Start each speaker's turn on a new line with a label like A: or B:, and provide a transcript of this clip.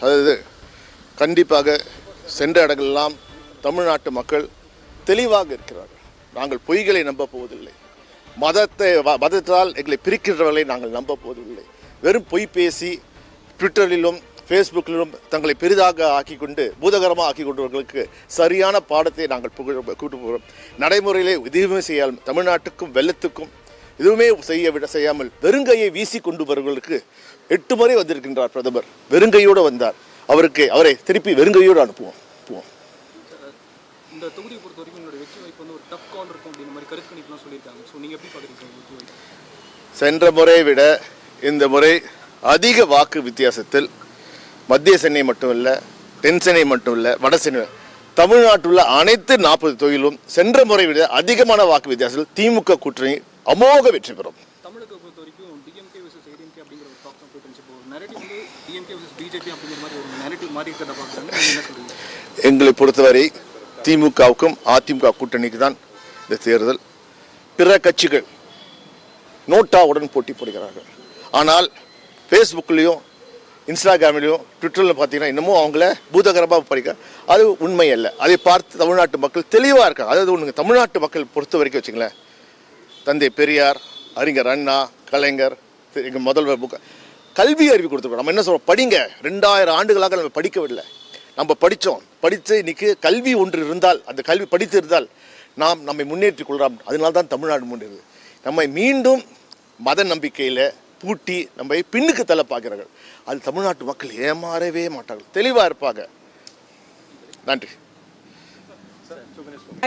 A: அதாவது கண்டிப்பாக சென்ற இடங்களெல்லாம் தமிழ்நாட்டு மக்கள் தெளிவாக இருக்கிறார்கள். நாங்கள் பொய்களை நம்ப போவதில்லை. மதத்தால் எங்களை பிரிக்கிறவர்களை நாங்கள் நம்ப போவதில்லை. வெறும் பொய் பேசி ட்விட்டரிலும் ஃபேஸ்புக்கிலும் தங்களை பெரிதாக ஆக்கி கொண்டு பூதகரமாக ஆக்கி கொண்டவர்களுக்கு சரியான பாடத்தை நாங்கள் கூட்டு போகிறோம். நடைமுறையிலே எதுவுமே செய்யாமல் தமிழ்நாட்டுக்கும் வெள்ளத்துக்கும் எதுவுமே செய்யாமல் வெறுங்கையை வீசி கொண்டு வருவர்களுக்கு 8 முறை வந்திருக்கின்றார் பிரதமர். வெறுங்கையோடு வந்தார். அவரை திருப்பி வெறுங்கையோடு அனுப்புவோம்.
B: இந்த தொகுதியை பொறுத்த வரைக்கும் என்னோட வெற்றி வாய்ப்பு வந்து ஒரு டஃப் கால் இருக்கும் அப்படின்ற மாதிரி கருத்து கணிப்புலாம் சொல்லியிருக்காங்க. ஸோ நீங்கள் எப்படி பார்க்குறீங்க?
A: சென்ற முறை விட இந்த முறை அதிக வாக்கு வித்தியாசத்தில் மத்திய சென்னை மட்டும் இல்லை, தென் சென்னை மட்டும் இல்லை, வட சென்னை தமிழ்நாட்டில் உள்ள அனைத்து 40 தொகுதியிலும் சென்ற முறை விட அதிகமான வாக்கு வித்தியாசத்தில் திமுக கூட்டணி அமோக வெற்றி பெறும்.
B: தமிழக பொறுத்த வரைக்கும் டிஎம்கே vs ஏடிஎம்கே அப்படிங்கிற ஒரு டாக் தான் போயிட்டு இருந்துச்சு. ஒரு நரேட்டிவ் வந்து டிஎம்கே vs பிஜேபி அப்படிங்கிற மாதிரி ஒரு நரேட்டிவ் மாறி இருக்கிறத பார்க்குறாங்க. நீங்கள் என்ன சொல்றீங்க?
A: எங்களை பொறுத்தவரை திமுகவுக்கும் அதிமுக கூட்டணிக்கு தான் இந்த தேர்தல். பிற கட்சிகள் நோட்டாவுடன் போட்டி போடுகிறார்கள். ஆனால் ஃபேஸ்புக்லேயும் இன்ஸ்டாகிராம்லேயும் ட்விட்டரில் பார்த்தீங்கன்னா இன்னமும் அவங்கள பூதகரமாக படிக்க அது உண்மை அல்ல. அதை பார்த்து தமிழ்நாட்டு மக்கள் தெளிவாக இருக்காங்க. அதாவது ஒன்றுங்க, தமிழ்நாட்டு மக்கள் பொறுத்த வரைக்கும் வச்சுங்களேன், தந்தை பெரியார், அறிஞர் அண்ணா, கலைஞர், எங்கள் முதல்வர் கல்வி அறிவு கொடுத்துருக்கோம். நம்ம என்ன சொல்கிறோம்? படிங்க. 2000 ஆண்டுகளாக நம்ம படிக்கவில்லை. நம்ம படித்து இன்னைக்கு கல்வி ஒன்று இருந்தால், அந்த கல்வி படித்து இருந்தால் நாம் நம்மை முன்னேற்றிக் கொள்ளலாம். அதனால தான் தமிழ்நாடு முன்னேறுது. நம்மை மீண்டும் மத நம்பிக்கையில் பூட்டி நம்மை பின்னுக்கு தள்ள பார்க்கிறார்கள். அது தமிழ்நாட்டு மக்கள் ஏமாறவே மாட்டார்கள், தெளிவாக இருப்பாங்க. நன்றி.